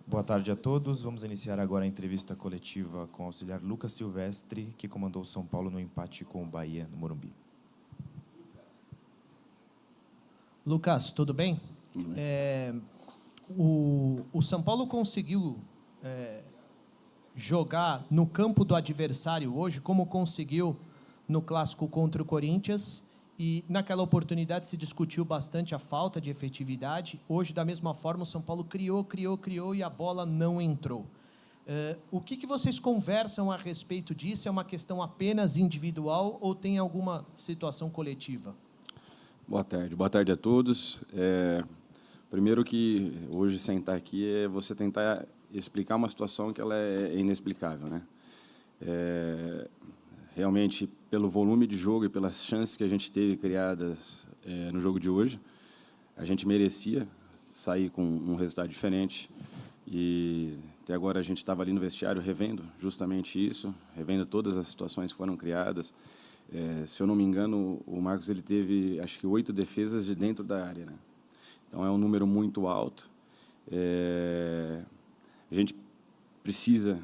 Boa tarde a todos. Vamos iniciar agora a entrevista coletiva com o auxiliar Lucas Silvestre, que comandou o São Paulo no empate com o Bahia no Morumbi. Lucas, tudo bem? O São Paulo conseguiu jogar no campo do adversário hoje, como conseguiu no clássico contra o Corinthians, e naquela oportunidade se discutiu bastante a falta de efetividade. Hoje, da mesma forma, o São Paulo criou e a bola não entrou. O que vocês conversam a respeito disso? É uma questão apenas individual ou tem alguma situação coletiva? Boa tarde a todos. Primeiro que hoje sentar aqui é você tentar explicar uma situação que ela é inexplicável, né? Realmente, pelo volume de jogo e pelas chances que a gente teve criadas no jogo de hoje, a gente merecia sair com um resultado diferente. E até agora a gente estava ali no vestiário revendo justamente isso, revendo todas as situações que foram criadas. Se eu não me engano, o Marcos ele teve, acho que 8 defesas de dentro da área, né? Então é um número muito alto. A gente precisa,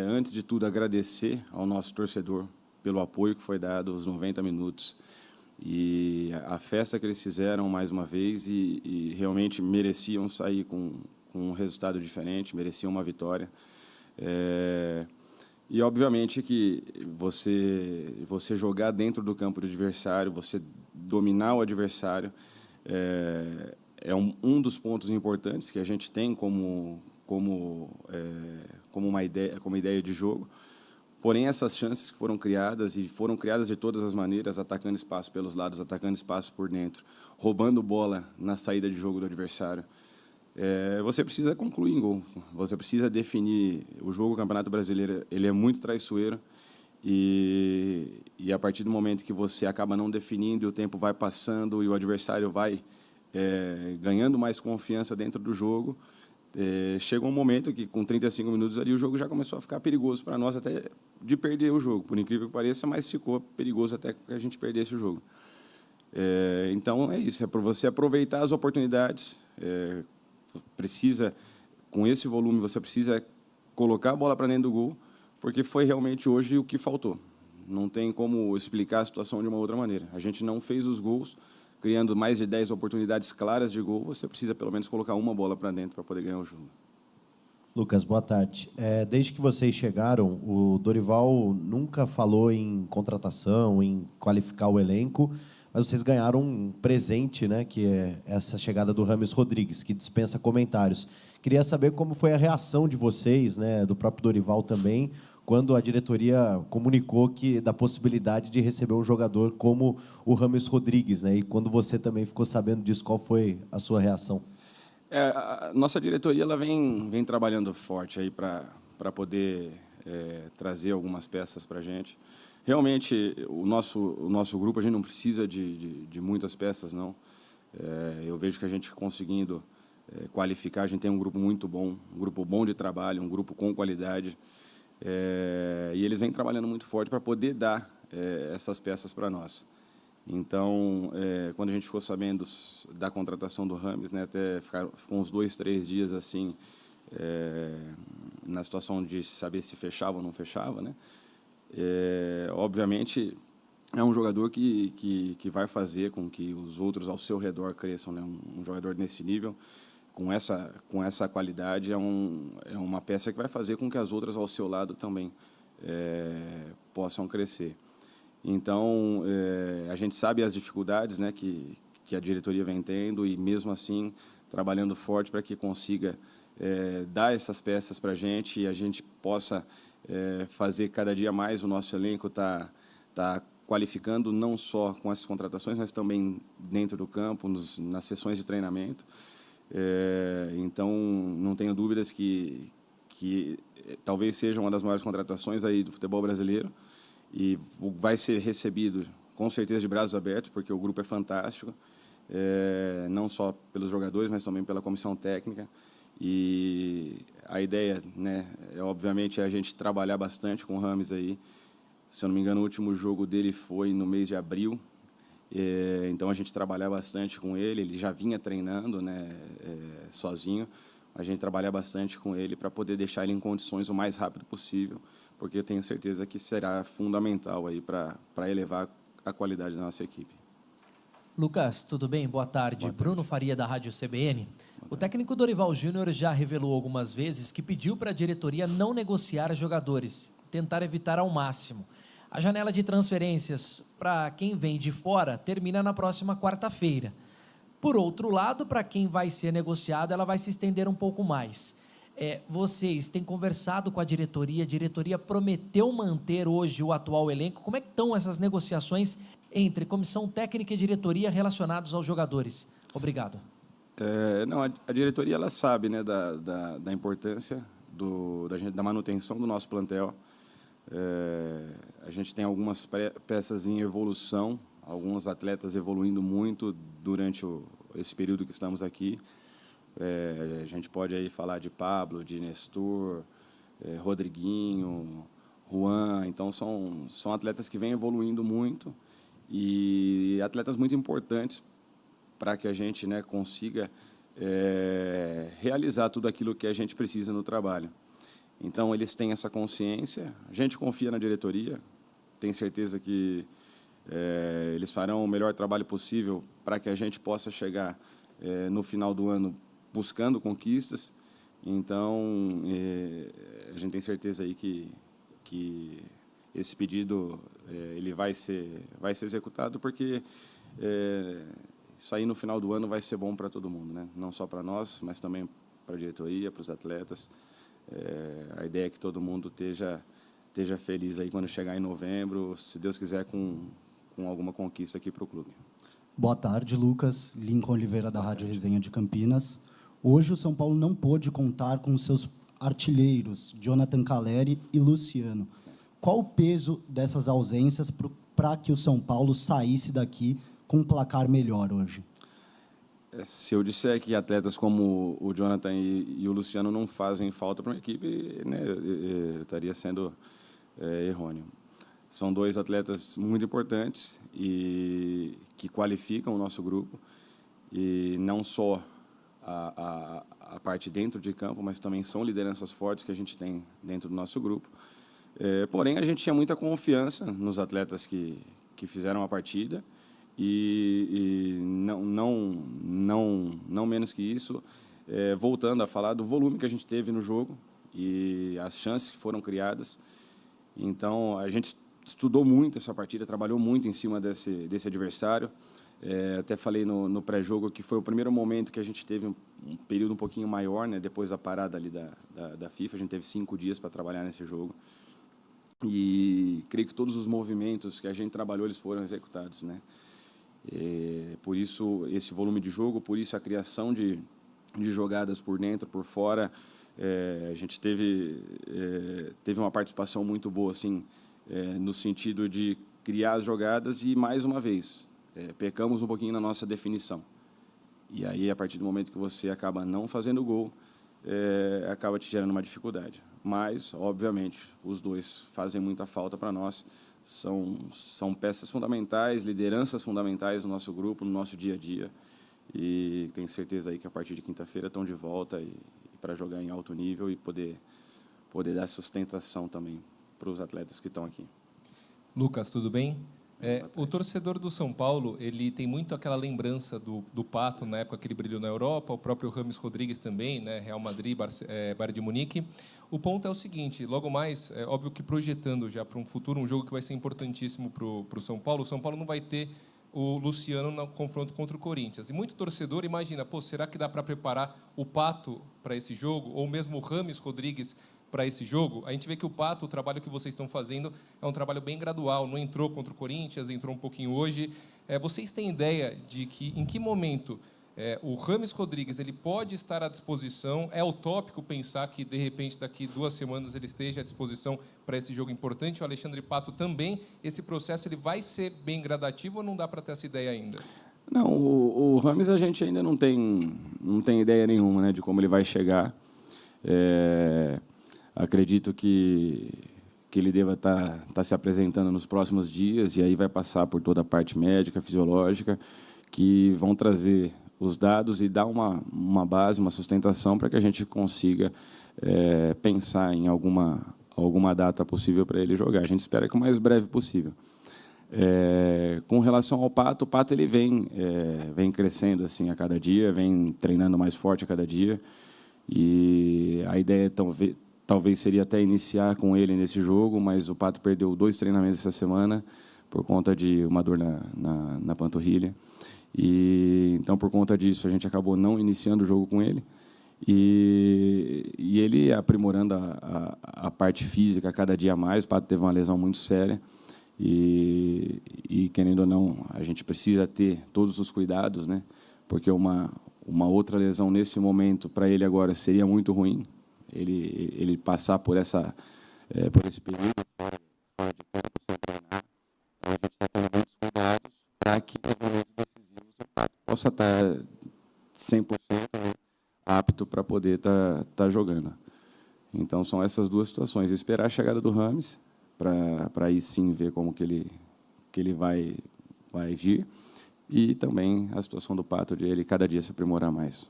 antes de tudo, agradecer ao nosso torcedor pelo apoio que foi dado os 90 minutos e a festa que eles fizeram mais uma vez e realmente mereciam sair com um resultado diferente, mereciam uma vitória. E, obviamente, que você jogar dentro do campo do adversário, você dominar o adversário, é um dos pontos importantes que a gente tem como uma ideia de jogo. Porém, essas chances que foram criadas, e foram criadas de todas as maneiras, atacando espaço pelos lados, atacando espaço por dentro, roubando bola na saída de jogo do adversário, você precisa concluir em gol, você precisa definir. O jogo do Campeonato Brasileiro ele é muito traiçoeiro e a partir do momento que você acaba não definindo, e o tempo vai passando e o adversário vai ganhando mais confiança dentro do jogo, chega um momento que, com 35 minutos ali, o jogo já começou a ficar perigoso para nós, até de perder o jogo, por incrível que pareça, mas ficou perigoso até que a gente perdesse o jogo. Então, é isso, é para você aproveitar as oportunidades. Precisa, com esse volume, você precisa colocar a bola para dentro do gol, porque foi realmente hoje o que faltou. Não tem como explicar a situação de uma outra maneira. A gente não fez os gols, criando mais de 10 oportunidades claras de gol, você precisa pelo menos colocar uma bola para dentro para poder ganhar o jogo. Lucas, boa tarde. Desde que vocês chegaram, o Dorival nunca falou em contratação, em qualificar o elenco, mas vocês ganharam um presente, né, que é essa chegada do Rames Rodrigues, que dispensa comentários. Queria saber como foi a reação de vocês, né, do próprio Dorival também, quando a diretoria comunicou da possibilidade de receber um jogador como o Rames Rodrigues, né, e quando você também ficou sabendo disso, qual foi a sua reação? A nossa diretoria ela vem trabalhando forte aí para poder trazer algumas peças para a gente. Realmente, o nosso grupo, a gente não precisa de muitas peças, não. Eu vejo que a gente conseguindo qualificar, a gente tem um grupo muito bom, um grupo bom de trabalho, um grupo com qualidade. E eles vêm trabalhando muito forte para poder dar essas peças para nós. Então, quando a gente ficou sabendo da contratação do Rames, né, até ficou uns 2, 3 dias assim, na situação de saber se fechava ou não fechava, né? Obviamente, é um jogador que vai fazer com que os outros ao seu redor cresçam, né? Um jogador nesse nível, com essa qualidade, é uma peça que vai fazer com que as outras ao seu lado também possam crescer. Então, a gente sabe as dificuldades, né, que a diretoria vem tendo e, mesmo assim, trabalhando forte para que consiga dar essas peças para a gente e a gente possa fazer cada dia mais o nosso elenco tá qualificando não só com essas contratações, mas também dentro do campo, nas sessões de treinamento. Então, não tenho dúvidas que talvez seja uma das maiores contratações aí do futebol brasileiro e vai ser recebido, com certeza, de braços abertos, porque o grupo é fantástico, não só pelos jogadores, mas também pela comissão técnica. E a ideia, né, obviamente, é a gente trabalhar bastante com o Rames aí. Se eu não me engano, o último jogo dele foi no mês de abril. Então, a gente trabalhar bastante com ele. Ele já vinha treinando, né, sozinho, a gente trabalhar bastante com ele para poder deixar ele em condições o mais rápido possível, porque eu tenho certeza que será fundamental aí para elevar a qualidade da nossa equipe. Lucas, tudo bem? Boa tarde. Bruno Faria, da Rádio CBN. O técnico Dorival Júnior já revelou algumas vezes que pediu para a diretoria não negociar jogadores, tentar evitar ao máximo. A janela de transferências para quem vem de fora termina na próxima quarta-feira. Por outro lado, para quem vai ser negociado, ela vai se estender um pouco mais. Vocês têm conversado com a diretoria prometeu manter hoje o atual elenco. Como é que estão essas negociações entre comissão técnica e diretoria relacionados aos jogadores? Obrigado. Não, a diretoria ela sabe, né, da importância da manutenção do nosso plantel. A gente tem algumas peças em evolução, alguns atletas evoluindo muito durante esse período que estamos aqui. A gente pode aí falar de Pablo, de Nestor, Rodriguinho, Juan. Então, são atletas que vêm evoluindo muito e atletas muito importantes para que a gente, né, consiga realizar tudo aquilo que a gente precisa no trabalho. Então, eles têm essa consciência, a gente confia na diretoria, tem certeza que eles farão o melhor trabalho possível para que a gente possa chegar no final do ano buscando conquistas. Então, a gente tem certeza aí que esse pedido ele vai ser executado, porque isso aí no final do ano vai ser bom para todo mundo, né? Não só para nós, mas também para a diretoria, para os atletas. A ideia é que todo mundo esteja feliz aí quando chegar em novembro, se Deus quiser, com alguma conquista aqui para o clube. Boa tarde, Lucas. Lincoln Oliveira, da Rádio Resenha de Campinas. Hoje o São Paulo não pôde contar com seus artilheiros, Jonathan Calleri e Luciano. Qual o peso dessas ausências para que o São Paulo saísse daqui com um placar melhor hoje? Se eu disser que atletas como o Jonathan e o Luciano não fazem falta para uma equipe, né, eu estaria sendo errôneo. São dois atletas muito importantes e que qualificam o nosso grupo, e não só a parte dentro de campo, mas também são lideranças fortes que a gente tem dentro do nosso grupo. Porém, a gente tinha muita confiança nos atletas que fizeram a partida e não menos que isso, voltando a falar do volume que a gente teve no jogo e as chances que foram criadas. Então, a gente estudou muito essa partida, trabalhou muito em cima desse adversário. Até falei no pré-jogo que foi o primeiro momento que a gente teve um período um pouquinho maior, né, depois da parada ali da FIFA. A gente teve 5 dias para trabalhar nesse jogo. E creio que todos os movimentos que a gente trabalhou, eles foram executados, né? Por isso, esse volume de jogo, por isso a criação de jogadas por dentro, por fora. A gente teve uma participação muito boa, assim, no sentido de criar as jogadas e, mais uma vez, pecamos um pouquinho na nossa definição. E aí, a partir do momento que você acaba não fazendo gol, acaba te gerando uma dificuldade. Mas, obviamente, os dois fazem muita falta para nós. São peças fundamentais, lideranças fundamentais no nosso grupo, no nosso dia a dia. E tenho certeza aí que a partir de quinta-feira estão de volta e para jogar em alto nível e poder dar sustentação também para os atletas que estão aqui. Lucas, tudo bem? O torcedor do São Paulo, ele tem muito aquela lembrança do Pato, na época que ele brilhou na Europa, o próprio James Rodrigues também, né? Real Madrid, Bayern de Munique. O ponto é o seguinte, logo mais, óbvio que projetando já para um futuro, um jogo que vai ser importantíssimo para o São Paulo não vai ter o Luciano no confronto contra o Corinthians. E muito torcedor imagina, será que dá para preparar o Pato para esse jogo? Ou mesmo o James Rodrigues para esse jogo? A gente vê que o Pato, o trabalho que vocês estão fazendo, é um trabalho bem gradual. Não entrou contra o Corinthians, entrou um pouquinho hoje. Vocês têm ideia de em que momento o James Rodrigues ele pode estar à disposição? É utópico pensar que, de repente, daqui 2 semanas ele esteja à disposição para esse jogo importante? O Alexandre Pato também. Esse processo ele vai ser bem gradativo ou não dá para ter essa ideia ainda? Não, o James a gente ainda não tem ideia nenhuma, né, de como ele vai chegar. Acredito que ele deva estar se apresentando nos próximos dias, e aí vai passar por toda a parte médica, fisiológica, que vão trazer os dados e dar uma base, uma sustentação para que a gente consiga pensar em alguma data possível para ele jogar. A gente espera que o mais breve possível. Com relação ao Pato, o Pato ele vem crescendo assim a cada dia, vem treinando mais forte a cada dia, e a ideia talvez seria até iniciar com ele nesse jogo, mas o Pato perdeu 2 treinamentos essa semana por conta de uma dor na panturrilha. E então, por conta disso, a gente acabou não iniciando o jogo com ele. E ele aprimorando a parte física a cada dia mais. O Pato teve uma lesão muito séria. E querendo ou não, a gente precisa ter todos os cuidados, né? Porque uma outra lesão nesse momento, para ele agora, seria muito ruim. Ele passar por esse período fora de campo, sem treinar. Então, a gente está tendo muitos cuidados para que, nos momentos decisivos, o Pato possa estar 100%, né, apto para poder estar jogando. Então, são essas duas situações. Esperar a chegada do Rames, para aí sim ver como que ele vai agir, e também a situação do Pato, de ele cada dia se aprimorar mais.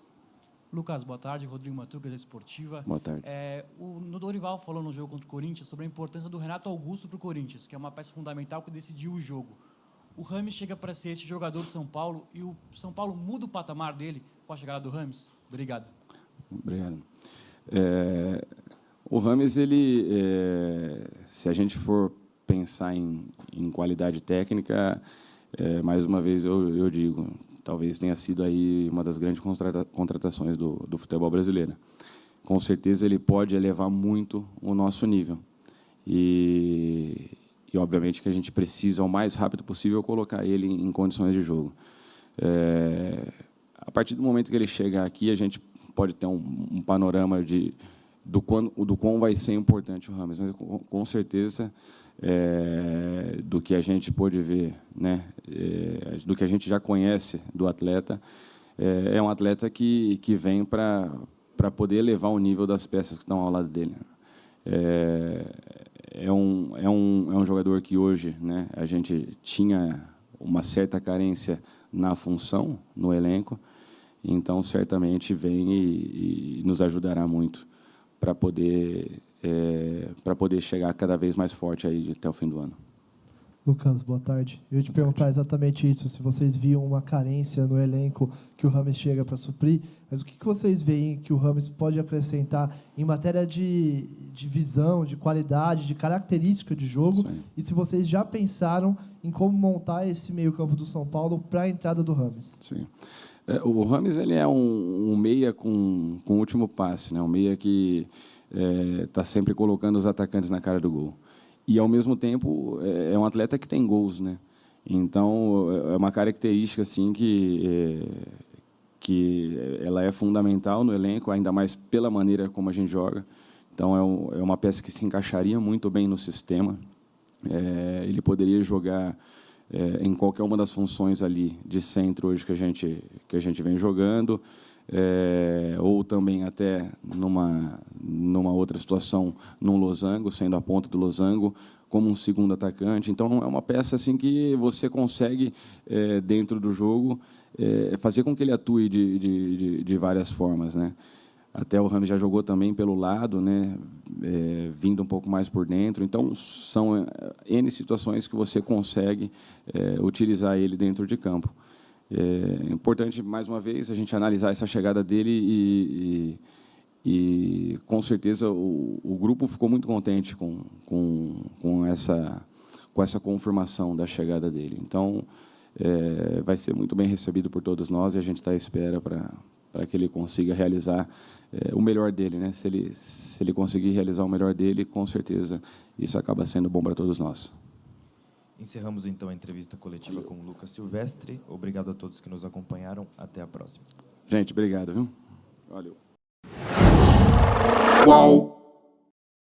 Lucas, boa tarde. Rodrigo Matucas, Esportiva. Boa tarde. No Dorival falou no jogo contra o Corinthians sobre a importância do Renato Augusto para o Corinthians, que é uma peça fundamental que decidiu o jogo. O Rames chega para ser esse jogador de São Paulo e o São Paulo muda o patamar dele com a chegada do Rames? Obrigado. Obrigado. O Rames, se a gente for pensar em qualidade técnica, mais uma vez eu digo, talvez tenha sido aí uma das grandes contratações do futebol brasileiro. Com certeza ele pode elevar muito o nosso nível. E obviamente que a gente precisa, o mais rápido possível, colocar ele em condições de jogo. A partir do momento que ele chegar aqui, a gente pode ter um panorama do quão vai ser importante o Rames, mas com certeza do que a gente pôde ver, né, do que a gente já conhece do atleta, é um atleta que vem para poder elevar o nível das peças que estão ao lado dele. É um jogador que hoje, né, a gente tinha uma certa carência na função, no elenco, então certamente vem e nos ajudará muito para poder chegar cada vez mais forte aí até o fim do ano. Lucas, boa tarde. Eu ia te perguntar exatamente isso, se vocês viam uma carência no elenco que o Rames chega para suprir, mas o que vocês veem que o Rames pode acrescentar em matéria de visão, de qualidade, de característica de jogo, sim, e se vocês já pensaram em como montar esse meio-campo do São Paulo para a entrada do Rames? Sim. O Rames ele é um meia com último passe, né? Um meia que está sempre colocando os atacantes na cara do gol. E, ao mesmo tempo, é um atleta que tem gols, né? Então, é uma característica assim, que ela é fundamental no elenco, ainda mais pela maneira como a gente joga. Então, é uma peça que se encaixaria muito bem no sistema. Ele poderia jogar em qualquer uma das funções ali de centro hoje que a gente vem jogando, ou também até numa outra situação num losango, sendo a ponta do losango, como um segundo atacante. Então, é uma peça assim que você consegue, dentro do jogo, fazer com que ele atue de várias formas, né? Até o Rames já jogou também pelo lado, né? Vindo um pouco mais por dentro. Então, são N situações que você consegue utilizar ele dentro de campo. É importante, mais uma vez, a gente analisar essa chegada dele e com certeza, o grupo ficou muito contente com essa confirmação da chegada dele. Então, vai ser muito bem recebido por todos nós e a gente está à espera para que ele consiga realizar o melhor dele, né? Se ele conseguir realizar o melhor dele, com certeza isso acaba sendo bom para todos nós. Encerramos então a entrevista coletiva com o Lucas Silvestre. Obrigado a todos que nos acompanharam. Até a próxima. Gente, obrigado, viu? Valeu. Qual?